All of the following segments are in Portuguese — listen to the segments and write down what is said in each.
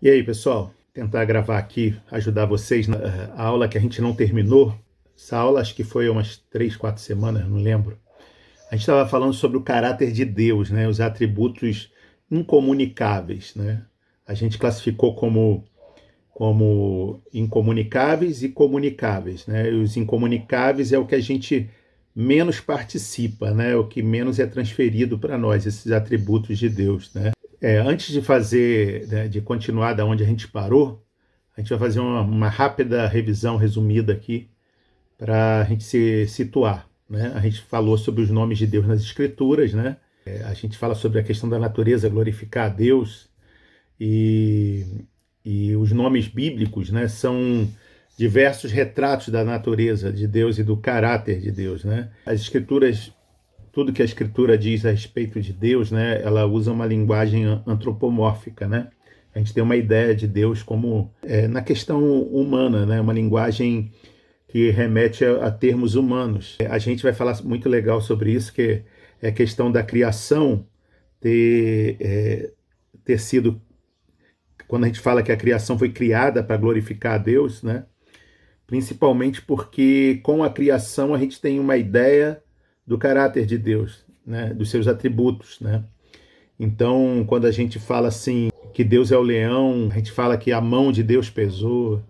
E aí, pessoal, tentar gravar aqui, ajudar vocês na a aula que a gente não terminou. Essa aula acho que foi umas 3, 4 semanas, não lembro. A gente estava falando sobre o caráter de Deus, né? Os atributos incomunicáveis, né? A gente classificou como incomunicáveis e comunicáveis, né? E os incomunicáveis é o que a gente menos participa, né? O que menos é transferido para nós, esses atributos de Deus, né? Antes de fazer, né, de continuar da onde a gente parou, a gente vai fazer uma rápida revisão resumida aqui para a gente se situar, né? A gente falou sobre os nomes de Deus nas Escrituras, né? A gente fala sobre a questão da natureza, glorificar a Deus, e, e os nomes bíblicos, né, são diversos retratos da natureza de Deus e do caráter de Deus, né? As Escrituras, tudo que a Escritura diz a respeito de Deus, né, ela usa uma linguagem antropomórfica, né? A gente tem uma ideia de Deus como, na questão humana, né, uma linguagem que remete a termos humanos. A gente vai falar muito legal sobre isso, que é a questão da criação ter sido, quando a gente fala que a criação foi criada para glorificar a Deus, né? Principalmente porque com a criação a gente tem uma ideia do caráter de Deus, né? Dos seus atributos, né? Então, quando a gente fala assim que Deus é o leão, a gente fala que a mão de Deus pesou.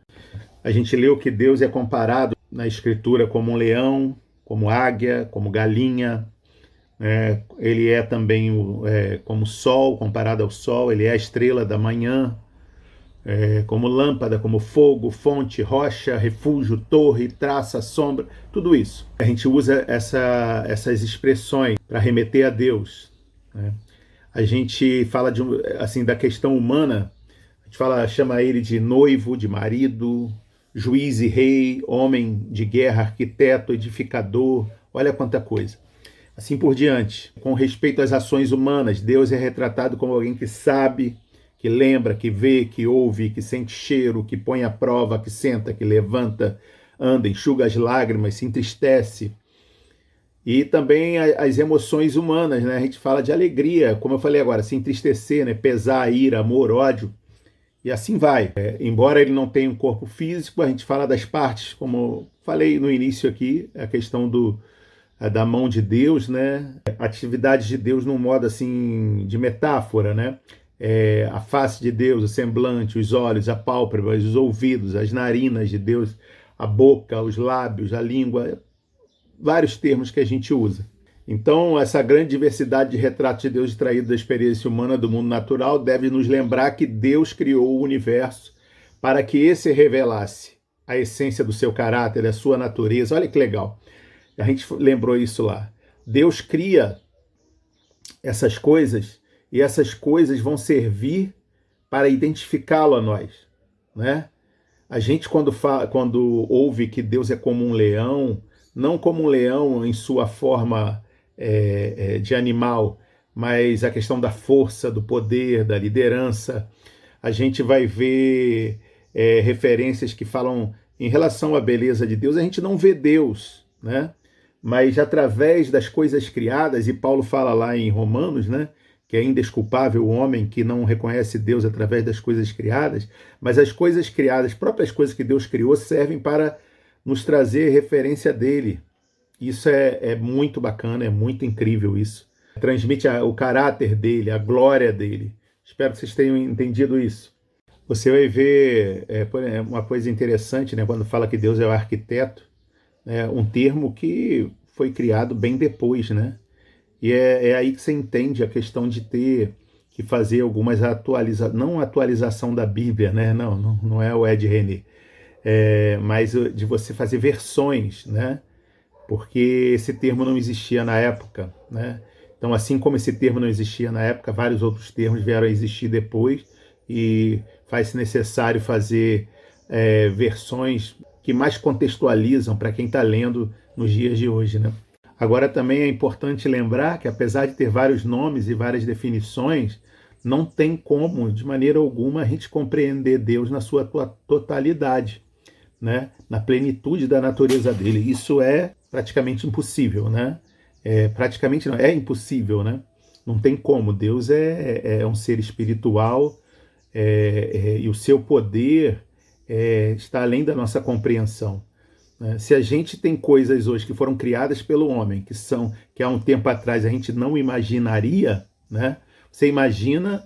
A gente leu que Deus é comparado na Escritura como um leão, como águia, como galinha. Ele é também como sol, comparado ao sol. Ele é a estrela da manhã, como lâmpada, como fogo, fonte, rocha, refúgio, torre, traça, sombra, tudo isso. A gente usa essas expressões para remeter a Deus, né? A gente fala assim, da questão humana, a gente chama ele de noivo, de marido, juiz e rei, homem de guerra, arquiteto, edificador, olha quanta coisa. Assim por diante. Com respeito às ações humanas, Deus é retratado como alguém que sabe, que lembra, que vê, que ouve, que sente cheiro, que põe à prova, que senta, que levanta, anda, enxuga as lágrimas, se entristece. E também as emoções humanas, né? A gente fala de alegria, como eu falei agora, se entristecer, né? Pesar, ira, amor, ódio, e assim vai. Embora ele não tenha um corpo físico, a gente fala das partes, como falei no início aqui, a questão da mão de Deus, né? Atividades de Deus num modo assim de metáfora, né? A face de Deus, o semblante, os olhos, a pálpebra, os ouvidos, as narinas de Deus, a boca, os lábios, a língua, vários termos que a gente usa. Então, essa grande diversidade de retratos de Deus extraídos da experiência humana do mundo natural deve nos lembrar que Deus criou o universo para que esse revelasse a essência do seu caráter, a sua natureza. Olha que legal. A gente lembrou isso lá. Deus cria essas coisas e essas coisas vão servir para identificá-lo a nós, né? A gente, quando ouve que Deus é como um leão, não como um leão em sua forma de animal, mas a questão da força, do poder, da liderança, a gente vai ver referências que falam em relação à beleza de Deus. A gente não vê Deus, né? Mas através das coisas criadas, e Paulo fala lá em Romanos, né, que é indesculpável o homem que não reconhece Deus através das coisas criadas, mas as coisas criadas, próprias coisas que Deus criou, servem para nos trazer referência dele. Isso é muito bacana, é muito incrível isso. Transmite o caráter dele, a glória dele. Espero que vocês tenham entendido isso. Você vai ver uma coisa interessante, né, quando fala que Deus é o arquiteto, um termo que foi criado bem depois, né? E é aí que você entende a questão de ter que fazer algumas atualizações, não atualização da Bíblia, né? Não é o Ed René, mas de você fazer versões, né? Porque esse termo não existia na época, né? Então, assim como esse termo não existia na época, vários outros termos vieram a existir depois e faz-se necessário fazer versões que mais contextualizam para quem está lendo nos dias de hoje, né? Agora também é importante lembrar que apesar de ter vários nomes e várias definições, não tem como, de maneira alguma, a gente compreender Deus na sua totalidade, né? Na plenitude da natureza dele. Isso é praticamente impossível, né? Praticamente não, é impossível, né? Não tem como. Deus é um ser espiritual, e o seu poder está além da nossa compreensão, né? Se a gente tem coisas hoje que foram criadas pelo homem, que há um tempo atrás a gente não imaginaria, né? Você imagina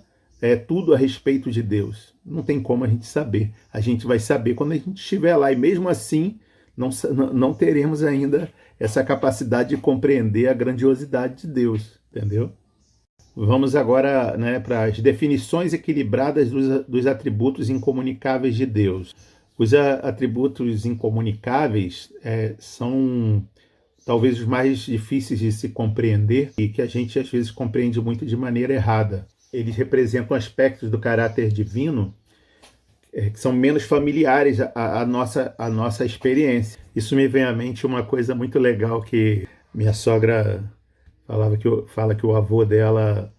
tudo a respeito de Deus. Não tem como a gente saber. A gente vai saber quando a gente estiver lá, e mesmo assim não teremos ainda essa capacidade de compreender a grandiosidade de Deus, entendeu? Vamos agora, né, para as definições equilibradas dos atributos incomunicáveis de Deus. Os atributos incomunicáveis são talvez os mais difíceis de se compreender e que a gente às vezes compreende muito de maneira errada. Eles representam aspectos do caráter divino que são menos familiares à nossa experiência. Isso me vem à mente uma coisa muito legal que minha sogra fala que o avô dela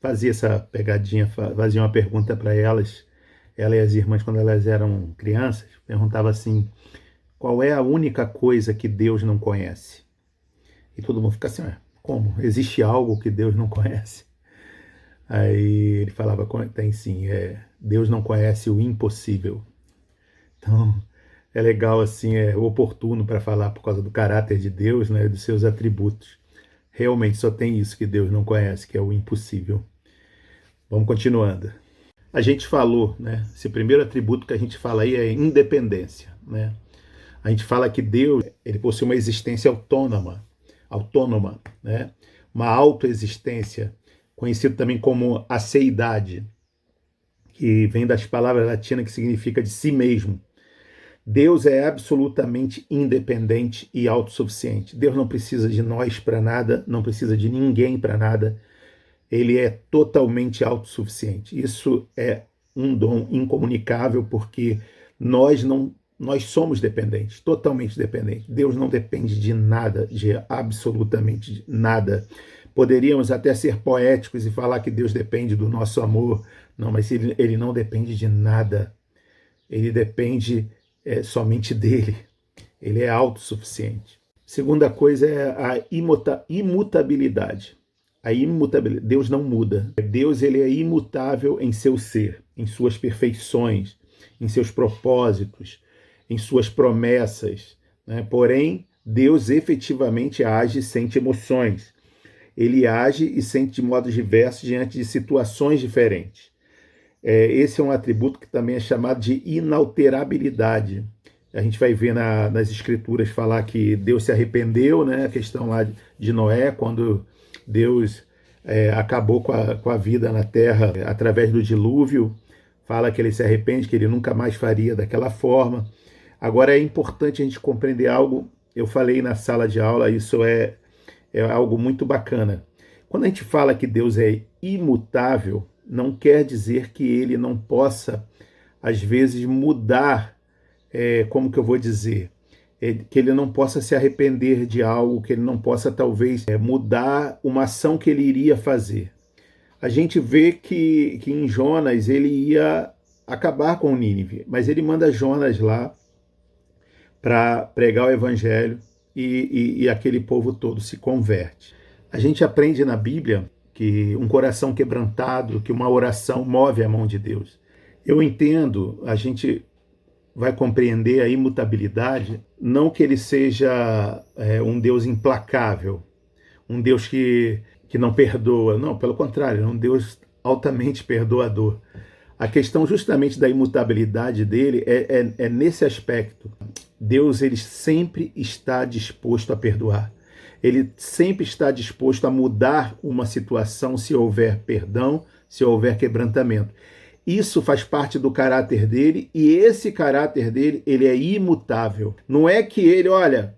fazia essa pegadinha, fazia uma pergunta para elas, ela e as irmãs, quando elas eram crianças, perguntava assim: qual é a única coisa que Deus não conhece? E todo mundo fica assim: como? Existe algo que Deus não conhece? Aí ele falava: tem sim, Deus não conhece o impossível. Então é legal, assim, é oportuno para falar por causa do caráter de Deus, né, dos seus atributos. Realmente só tem isso que Deus não conhece, que é o impossível. Vamos continuando. A gente falou, né? Esse primeiro atributo que a gente fala aí é independência, né? A gente fala que Deus, ele possui uma existência autônoma, né? Uma autoexistência, conhecido também como aceidade, que vem das palavras latinas que significa de si mesmo. Deus é absolutamente independente e autossuficiente. Deus não precisa de nós para nada, não precisa de ninguém para nada. Ele é totalmente autossuficiente. Isso é um dom incomunicável, porque nós somos dependentes, totalmente dependentes. Deus não depende de nada, de absolutamente nada. Poderíamos até ser poéticos e falar que Deus depende do nosso amor. Não, mas ele não depende de nada. Ele depende somente dele. Ele é autossuficiente. Segunda coisa é a imutabilidade. A imutabilidade. Deus não muda. Deus, ele é imutável em seu ser, em suas perfeições, em seus propósitos, em suas promessas, né? Porém, Deus efetivamente age e sente emoções. Ele age e sente de modos diversos diante de situações diferentes. Esse é um atributo que também é chamado de inalterabilidade. A gente vai ver nas escrituras falar que Deus se arrependeu, né? A questão lá de Noé, quando Deus acabou com a vida na terra através do dilúvio, fala que ele se arrepende, que ele nunca mais faria daquela forma. Agora é importante a gente compreender algo, eu falei na sala de aula, isso é algo muito bacana. Quando a gente fala que Deus é imutável, não quer dizer que ele não possa, às vezes, mudar, como que eu vou dizer, que ele não possa se arrepender de algo, que ele não possa, talvez, mudar uma ação que ele iria fazer. A gente vê que em Jonas ele ia acabar com Nínive, mas ele manda Jonas lá para pregar o evangelho e aquele povo todo se converte. A gente aprende na Bíblia que um coração quebrantado, que uma oração move a mão de Deus. Eu entendo, a gente vai compreender a imutabilidade, não que ele seja um Deus implacável, um Deus que não perdoa, não, pelo contrário, é um Deus altamente perdoador. A questão justamente da imutabilidade dele é nesse aspecto. Deus, ele sempre está disposto a perdoar. Ele sempre está disposto a mudar uma situação se houver perdão, se houver quebrantamento. Isso faz parte do caráter dele, e esse caráter dele, ele é imutável. Não é que ele, olha,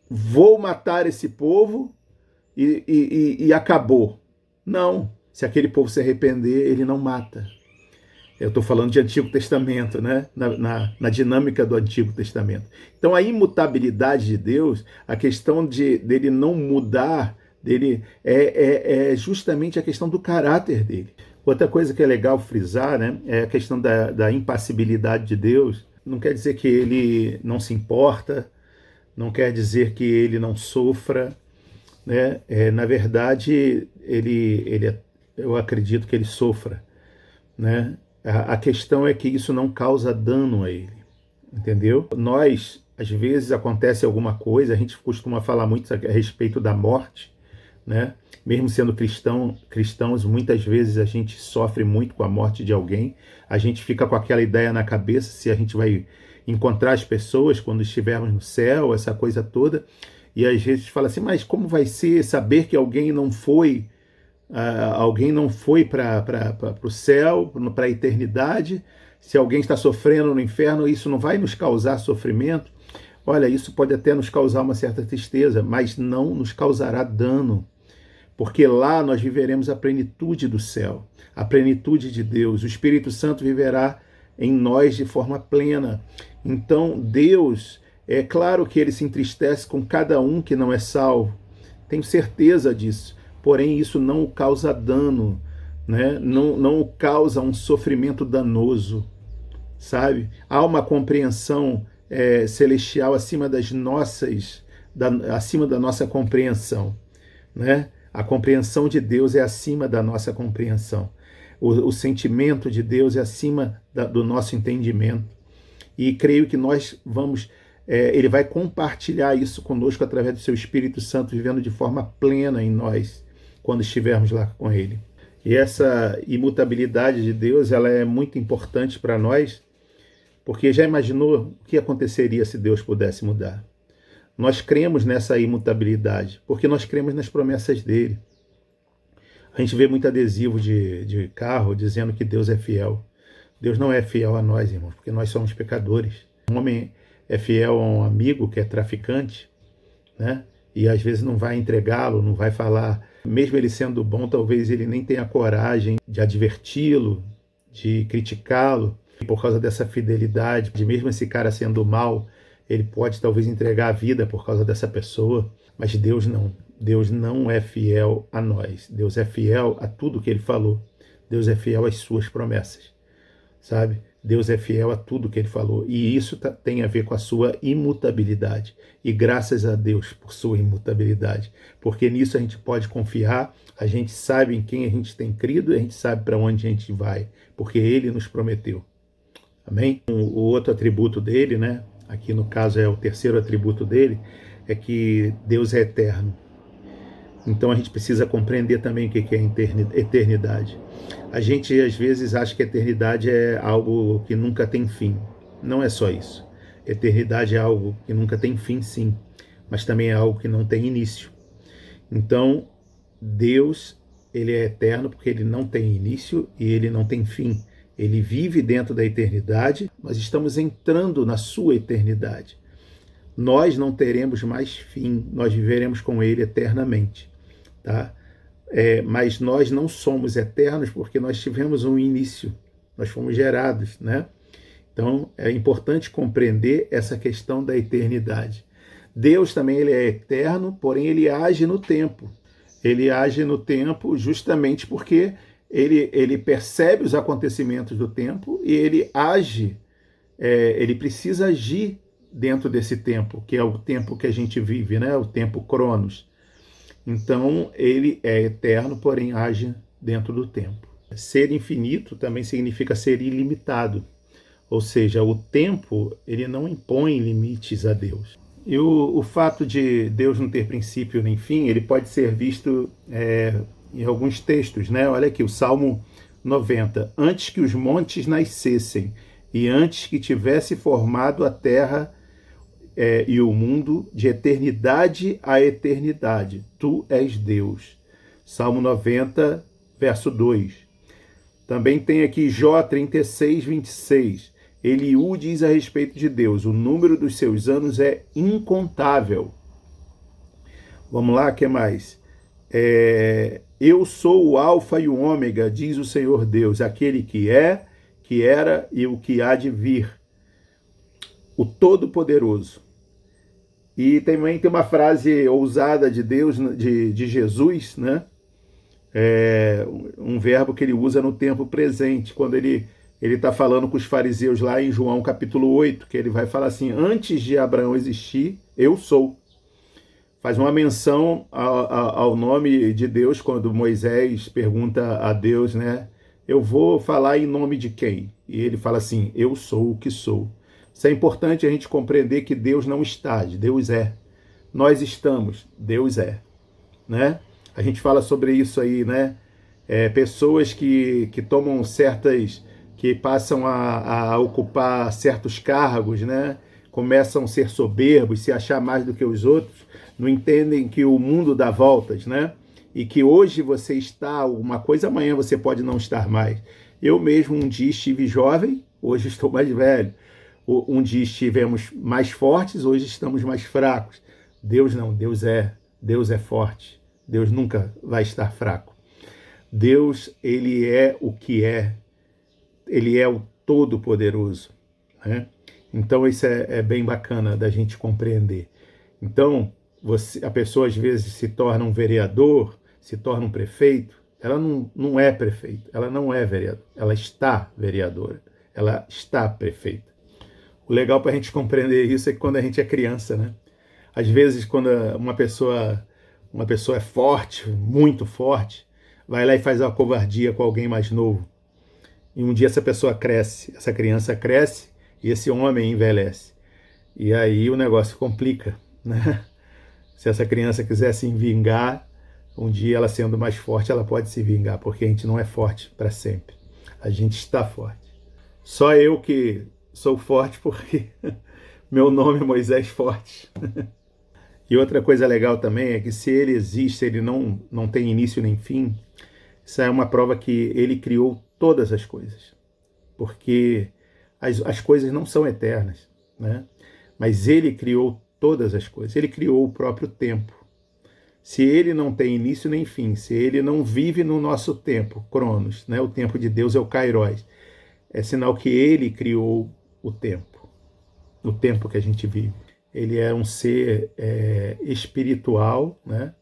vou matar esse povo e acabou. Não. Se aquele povo se arrepender, ele não mata. Eu estou falando de Antigo Testamento, né? Na dinâmica do Antigo Testamento. Então, a imutabilidade de Deus, a questão dele não mudar, dele é justamente a questão do caráter dele. Outra coisa que é legal frisar, né, é a questão da impassibilidade de Deus. Não quer dizer que ele não se importa, não quer dizer que ele não sofra, né? Na verdade, ele eu acredito que ele sofra, né? A questão é que isso não causa dano a ele, entendeu? Nós, às vezes, acontece alguma coisa, a gente costuma falar muito a respeito da morte, né? Mesmo sendo cristãos, muitas vezes a gente sofre muito com a morte de alguém, a gente fica com aquela ideia na cabeça se a gente vai encontrar as pessoas quando estivermos no céu, essa coisa toda, e às vezes fala assim, mas como vai ser saber que alguém não foi para o céu, para a eternidade, se alguém está sofrendo no inferno, isso não vai nos causar sofrimento? Olha, isso pode até nos causar uma certa tristeza, mas não nos causará dano, porque lá nós viveremos a plenitude do céu, a plenitude de Deus. O Espírito Santo viverá em nós de forma plena. Então, Deus, é claro que ele se entristece com cada um que não é salvo, tenho certeza disso, porém isso não o causa dano, né? Não o causa um sofrimento danoso, sabe? Há uma compreensão celestial acima acima da nossa compreensão, né? A compreensão de Deus é acima da nossa compreensão. O sentimento de Deus é acima do nosso entendimento. E creio que nós vamos, ele vai compartilhar isso conosco através do seu Espírito Santo, vivendo de forma plena em nós, quando estivermos lá com ele. E essa imutabilidade de Deus, ela é muito importante para nós, porque já imaginou o que aconteceria se Deus pudesse mudar? Nós cremos nessa imutabilidade, porque nós cremos nas promessas dele. A gente vê muito adesivo de carro dizendo que Deus é fiel. Deus não é fiel a nós, irmãos, porque nós somos pecadores. Um homem é fiel a um amigo que é traficante, né? E às vezes não vai entregá-lo, não vai falar. Mesmo ele sendo bom, talvez ele nem tenha coragem de adverti-lo, de criticá-lo. E por causa dessa fidelidade, de mesmo esse cara sendo mal, ele pode talvez entregar a vida por causa dessa pessoa, mas Deus não. Deus não é fiel a nós. Deus é fiel a tudo que ele falou. Deus é fiel às suas promessas, sabe? Deus é fiel a tudo que ele falou. E isso tem a ver com a sua imutabilidade. E graças a Deus por sua imutabilidade. Porque nisso a gente pode confiar, a gente sabe em quem a gente tem crido e a gente sabe para onde a gente vai. Porque ele nos prometeu. Amém? O outro atributo dele, né? Aqui no caso é o terceiro atributo dele, é que Deus é eterno. Então a gente precisa compreender também o que é eternidade. A gente às vezes acha que a eternidade é algo que nunca tem fim. Não é só isso. Eternidade é algo que nunca tem fim, sim, mas também é algo que não tem início. Então Deus, ele é eterno porque ele não tem início e ele não tem fim. Ele vive dentro da eternidade, nós estamos entrando na sua eternidade. Nós não teremos mais fim, nós viveremos com ele eternamente, tá? Mas nós não somos eternos porque nós tivemos um início, nós fomos gerados, né? Então é importante compreender essa questão da eternidade. Deus também ele é eterno, porém ele age no tempo. Ele age no tempo justamente porque ele percebe os acontecimentos do tempo e ele age, ele precisa agir dentro desse tempo, que é o tempo que a gente vive, né? O tempo Cronos. Então, ele é eterno, porém age dentro do tempo. Ser infinito também significa ser ilimitado, ou seja, o tempo ele não impõe limites a Deus. E o fato de Deus não ter princípio nem fim, ele pode ser visto em alguns textos, né? Olha aqui, o Salmo 90. Antes que os montes nascessem e antes que tivesse formado a terra e o mundo, de eternidade a eternidade, tu és Deus. Salmo 90, verso 2. Também tem aqui Jó 36, 26. Eliú diz a respeito de Deus, o número dos seus anos é incontável. Vamos lá, o que mais? Eu sou o Alfa e o Ômega, diz o Senhor Deus, aquele que é, que era e o que há de vir, o Todo-Poderoso. E também tem uma frase ousada de Deus, de Jesus, né? Um verbo que ele usa no tempo presente, quando ele está falando com os fariseus lá em João capítulo 8, que ele vai falar assim, antes de Abraão existir, eu sou. faz uma menção ao nome de Deus quando Moisés pergunta a Deus, né? Eu vou falar em nome de quem? E ele fala assim, eu sou o que sou. Isso é importante a gente compreender que Deus não está, Deus é. Nós estamos, Deus é, né? A gente fala sobre isso aí, né? Pessoas que tomam certas, que passam a ocupar certos cargos, né? Começam a ser soberbos, se achar mais do que os outros, não entendem que o mundo dá voltas, né? E que hoje você está uma coisa, amanhã você pode não estar mais. Eu mesmo um dia estive jovem, hoje estou mais velho. Um dia estivemos mais fortes, hoje estamos mais fracos. Deus não, Deus é forte. Deus nunca vai estar fraco. Deus, ele é o que é. Ele é o Todo-Poderoso, né? Então isso é bem bacana da gente compreender. Então, a pessoa às vezes se torna um vereador, se torna um prefeito, ela não é prefeito, ela não é vereador, ela está vereadora, ela está prefeita. O legal para a gente compreender isso é que quando a gente é criança, né? Às vezes, quando uma pessoa é forte, muito forte, vai lá e faz uma covardia com alguém mais novo. E um dia essa pessoa cresce, essa criança cresce e esse homem envelhece. E aí o negócio complica, né? Se essa criança quiser se vingar, um dia ela sendo mais forte, ela pode se vingar, porque a gente não é forte para sempre. A gente está forte. Só eu que sou forte porque meu nome é Moisés Forte. E outra coisa legal também é que se ele existe, ele não tem início nem fim, isso é uma prova que ele criou todas as coisas. Porque as coisas não são eternas, né? Mas ele criou todas as coisas. Ele criou o próprio tempo. Se ele não tem início nem fim, se ele não vive no nosso tempo, Cronos, né? O tempo de Deus é o Kairos. É sinal que ele criou o tempo que a gente vive. Ele é um ser espiritual, né?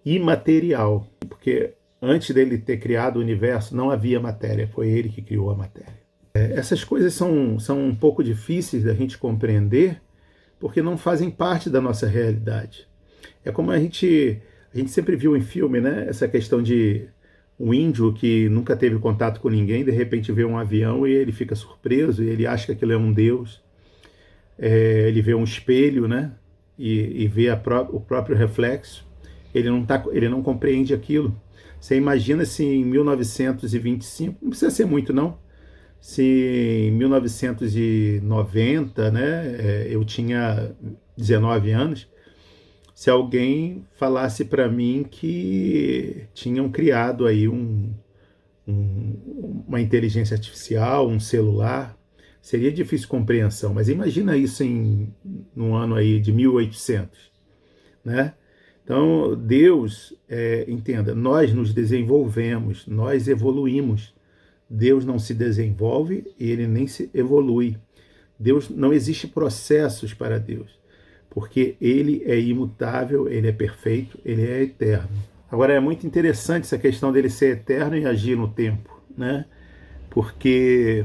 Imaterial, porque antes dele ter criado o universo não havia matéria, foi ele que criou a matéria. Essas coisas são um pouco difíceis da gente compreender, porque não fazem parte da nossa realidade. É como a gente sempre viu em filme, né? Essa questão de um índio que nunca teve contato com ninguém, de repente vê um avião e ele fica surpreso, e ele acha que aquilo é um deus. Ele vê um espelho, né? E vê o próprio reflexo. Ele não compreende aquilo. Você imagina se em 1925, não precisa ser muito não, se em 1990, né, eu tinha 19 anos, se alguém falasse para mim que tinham criado aí uma inteligência artificial, um celular, seria difícil compreensão, mas imagina isso no ano aí de 1800, né? Então, Deus, entenda, nós nos desenvolvemos, nós evoluímos. Deus não se desenvolve e ele nem se evolui. Deus, não existe processos para Deus, porque ele é imutável, ele é perfeito, ele é eterno. Agora, é muito interessante essa questão dele ser eterno e agir no tempo, né? Porque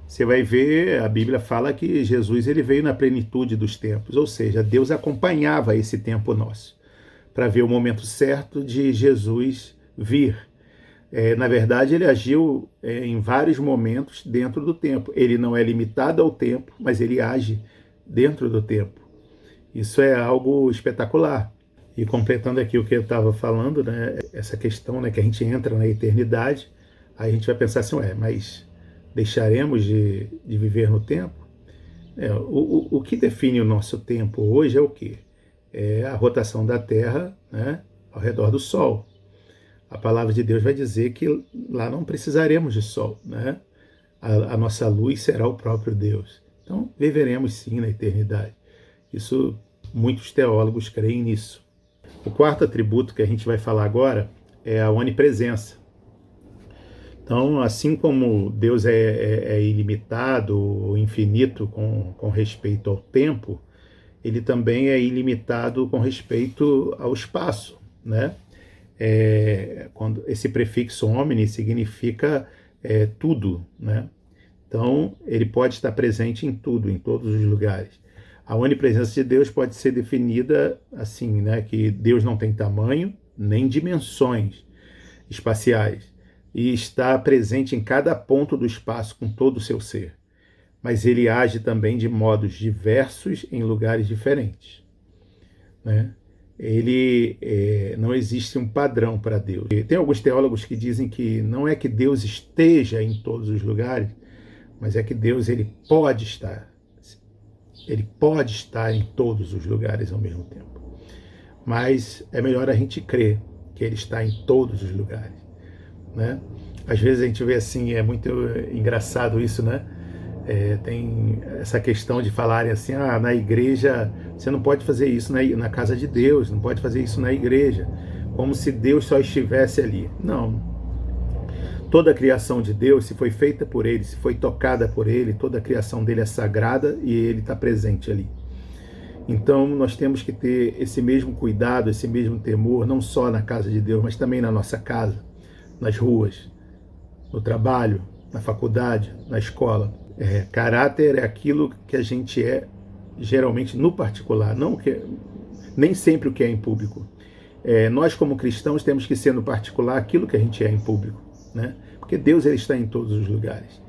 você vai ver, a Bíblia fala que Jesus ele veio na plenitude dos tempos, ou seja, Deus acompanhava esse tempo nosso, para ver o momento certo de Jesus vir. Na verdade, ele agiu em vários momentos dentro do tempo. Ele não é limitado ao tempo, mas ele age dentro do tempo. Isso é algo espetacular. E completando aqui o que eu estava falando, né, essa questão, né, que a gente entra na eternidade, aí a gente vai pensar assim, mas deixaremos de viver no tempo? O que define o nosso tempo hoje é o quê? É a rotação da Terra, né, ao redor do Sol. A palavra de Deus vai dizer que lá não precisaremos de Sol, né? A nossa luz será o próprio Deus. Então, viveremos sim na eternidade. Isso, muitos teólogos creem nisso. O quarto atributo que a gente vai falar agora é a onipresença. Então, assim como Deus é ilimitado ou infinito com respeito ao tempo, ele também é ilimitado com respeito ao espaço, né? Quando esse prefixo omni significa tudo, né? Então, ele pode estar presente em tudo, em todos os lugares. A onipresença de Deus pode ser definida assim, né, que Deus não tem tamanho nem dimensões espaciais e está presente em cada ponto do espaço com todo o seu ser. Mas ele age também de modos diversos em lugares diferentes, né? Não existe um padrão para Deus. E tem alguns teólogos que dizem que não é que Deus esteja em todos os lugares, mas é que Deus ele pode estar em todos os lugares ao mesmo tempo. Mas é melhor a gente crer que ele está em todos os lugares, né? Às vezes a gente vê assim, é muito engraçado isso, né? Tem essa questão de falarem assim, na igreja você não pode fazer isso na casa de Deus, não pode fazer isso na igreja, como se Deus só estivesse ali. Não. Toda a criação de Deus, se foi feita por Ele, se foi tocada por Ele, toda a criação dele é sagrada e Ele está presente ali. Então nós temos que ter esse mesmo cuidado, esse mesmo temor, não só na casa de Deus, mas também na nossa casa, nas ruas, no trabalho, na faculdade, na escola. Caráter é aquilo que a gente é geralmente no particular, nem sempre o que é em público. Nós como cristãos temos que ser no particular aquilo que a gente é em público, né? Porque Deus ele está em todos os lugares.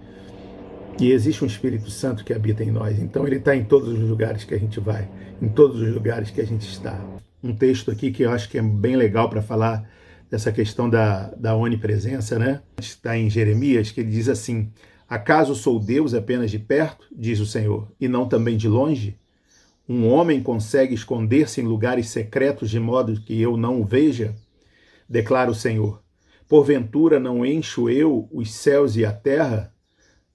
E existe um Espírito Santo que habita em nós, então ele está em todos os lugares que a gente vai, em todos os lugares que a gente está. Um texto aqui que eu acho que é bem legal para falar dessa questão da onipresença, né? Está em Jeremias, que ele diz assim: acaso sou Deus apenas de perto, diz o Senhor, e não também de longe? Um homem consegue esconder-se em lugares secretos de modo que eu não o veja? Declara o Senhor. Porventura não encho eu os céus e a terra?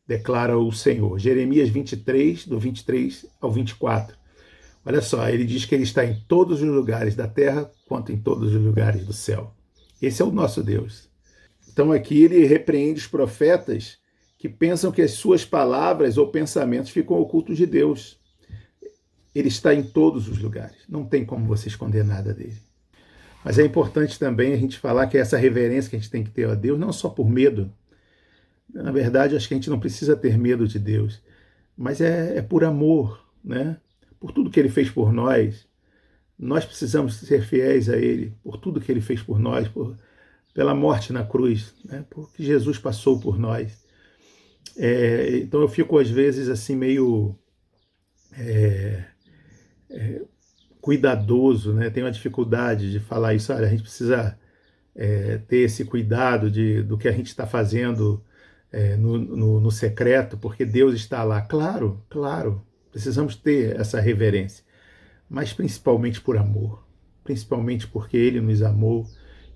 Declara o Senhor. Jeremias 23, do 23 ao 24. Olha só, ele diz que ele está em todos os lugares da terra, quanto em todos os lugares do céu. Esse é o nosso Deus. Então aqui ele repreende os profetas que pensam que as suas palavras ou pensamentos ficam ocultos de Deus. Ele está em todos os lugares. Não tem como você esconder nada dele. Mas é importante também a gente falar que essa reverência que a gente tem que ter a Deus, não só por medo. Na verdade, acho que a gente não precisa ter medo de Deus, mas é por amor, né? Por tudo que ele fez por nós. Nós precisamos ser fiéis a ele, por tudo que ele fez por nós, pela morte na cruz, né? Porque Jesus passou por nós. Então eu fico às vezes assim meio cuidadoso, né? Tenho uma dificuldade de falar isso. Olha, a gente precisa ter esse cuidado do que a gente está fazendo no secreto, porque Deus está lá. Claro, claro, precisamos ter essa reverência, mas principalmente por amor, principalmente porque Ele nos amou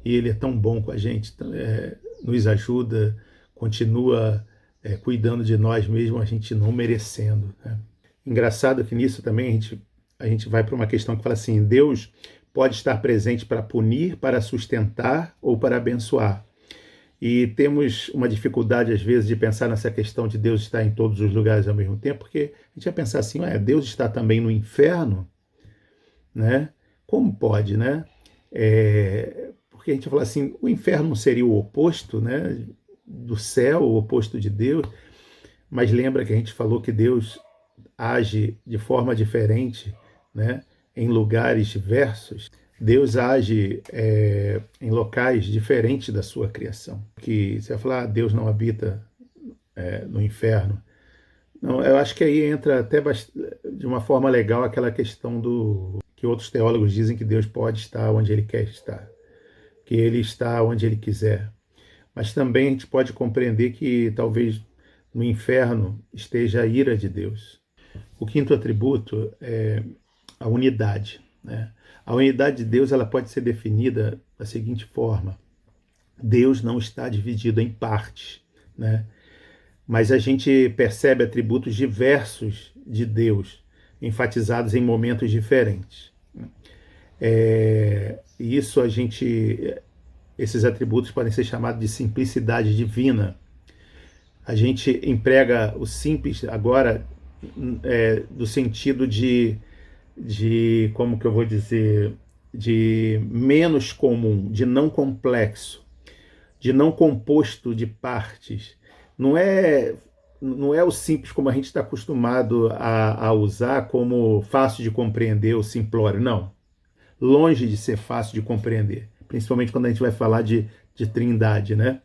e Ele é tão bom com a gente, nos ajuda, continua cuidando de nós mesmo, a gente não merecendo, né? Engraçado que nisso também a gente vai para uma questão que fala assim: Deus pode estar presente para punir, para sustentar ou para abençoar. E temos uma dificuldade, às vezes, de pensar nessa questão de Deus estar em todos os lugares ao mesmo tempo, porque a gente vai pensar assim: Deus está também no inferno, né? Como pode, né? Porque a gente fala assim, o inferno seria o oposto, né, do céu, o oposto de Deus, mas lembra que a gente falou que Deus age de forma diferente, né, em lugares diversos. Deus age em locais diferentes da sua criação. Que você vai falar, Deus não habita no inferno. Não, eu acho que aí entra até de uma forma legal aquela questão que outros teólogos dizem que Deus pode estar onde Ele quer estar, que Ele está onde Ele quiser. Mas também a gente pode compreender que talvez no inferno esteja a ira de Deus. O quinto atributo é a unidade, né? A unidade de Deus ela pode ser definida da seguinte forma: Deus não está dividido em partes, né? Mas a gente percebe atributos diversos de Deus, enfatizados em momentos diferentes. Esses atributos podem ser chamados de simplicidade divina. A gente emprega o simples agora do sentido de como que eu vou dizer, de menos comum, de não complexo, de não composto de partes. Não é não é o simples como a gente está acostumado a usar como fácil de compreender ou simplório, não. Longe de ser fácil de compreender, principalmente quando a gente vai falar de trindade, né?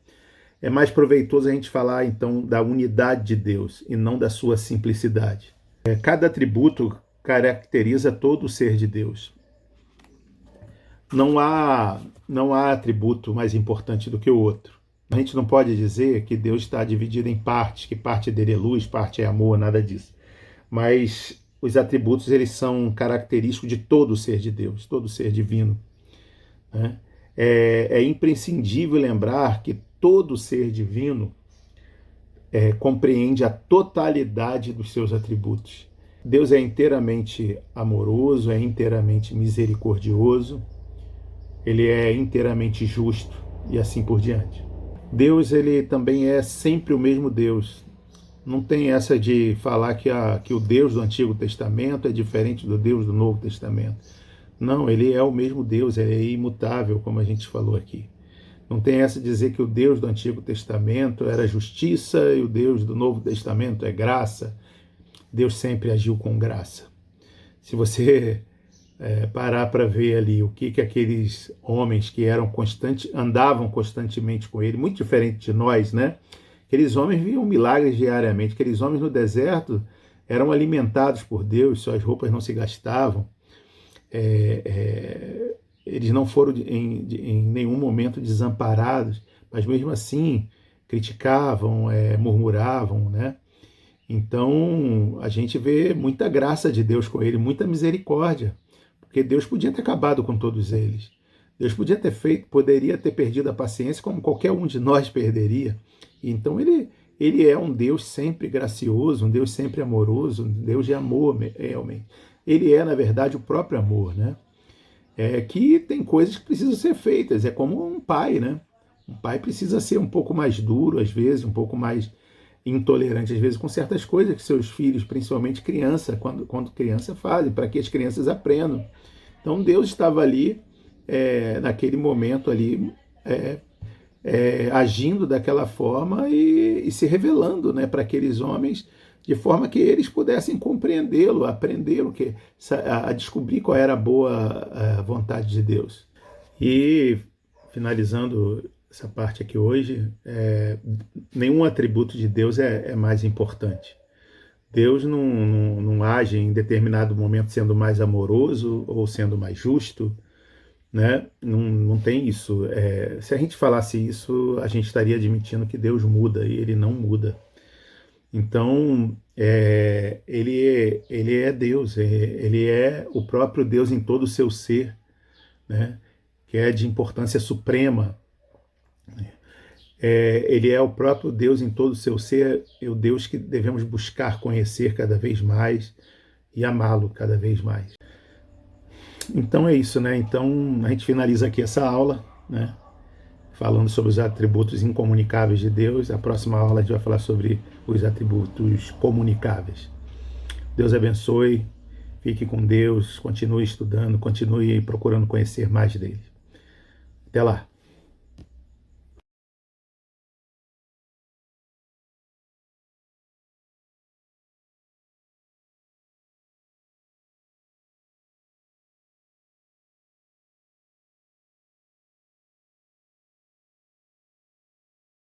É mais proveitoso a gente falar, então, da unidade de Deus e não da sua simplicidade. Cada atributo caracteriza todo o ser de Deus. Não há atributo mais importante do que o outro. A gente não pode dizer que Deus está dividido em partes, que parte dele é luz, parte é amor, nada disso. Mas os atributos, eles são característicos de todo o ser de Deus, todo o ser divino, né? É imprescindível lembrar que todo ser divino compreende a totalidade dos seus atributos. Deus é inteiramente amoroso, é inteiramente misericordioso, ele é inteiramente justo e assim por diante. Deus, ele também é sempre o mesmo Deus. Não tem essa de falar que o Deus do Antigo Testamento é diferente do Deus do Novo Testamento. Não, ele é o mesmo Deus, ele é imutável, como a gente falou aqui. Não tem essa de dizer que o Deus do Antigo Testamento era justiça e o Deus do Novo Testamento é graça. Deus sempre agiu com graça. Se você parar para ver ali o que aqueles homens que andavam constantemente com ele, muito diferente de nós, né? Aqueles homens viam milagres diariamente, aqueles homens no deserto eram alimentados por Deus, suas roupas não se gastavam, eles não foram em nenhum momento desamparados, mas mesmo assim criticavam, murmuravam, né? Então a gente vê muita graça de Deus com ele, muita misericórdia, porque Deus podia ter acabado com todos eles. Deus poderia ter perdido a paciência como qualquer um de nós perderia. Então ele é um Deus sempre gracioso, um Deus sempre amoroso, um Deus de amor realmente. Ele é, na verdade, o próprio amor, né? Que tem coisas que precisam ser feitas, é como um pai, né? Um pai precisa ser um pouco mais duro, às vezes, um pouco mais intolerante, às vezes, com certas coisas que seus filhos, principalmente criança, quando criança, fazem, para que as crianças aprendam. Então Deus estava ali, naquele momento ali, agindo daquela forma e se revelando, né, para aqueles homens, de forma que eles pudessem compreendê-lo, aprendê-lo, a descobrir qual era a boa vontade de Deus. E, finalizando essa parte aqui hoje, nenhum atributo de Deus é mais importante. Deus não age em determinado momento sendo mais amoroso ou sendo mais justo, né? Não tem isso. Se a gente falasse isso, a gente estaria admitindo que Deus muda, e ele não muda. Então, ele é Deus, ele é o próprio Deus em todo o seu ser, né? Que é de importância suprema. Ele é o próprio Deus em todo o seu ser, é o Deus que devemos buscar conhecer cada vez mais e amá-lo cada vez mais. Então é isso, né? Então a gente finaliza aqui essa aula, né? Falando sobre os atributos incomunicáveis de Deus. A próxima aula a gente vai falar sobre os atributos comunicáveis. Deus abençoe, fique com Deus, continue estudando, continue procurando conhecer mais dele. Até lá!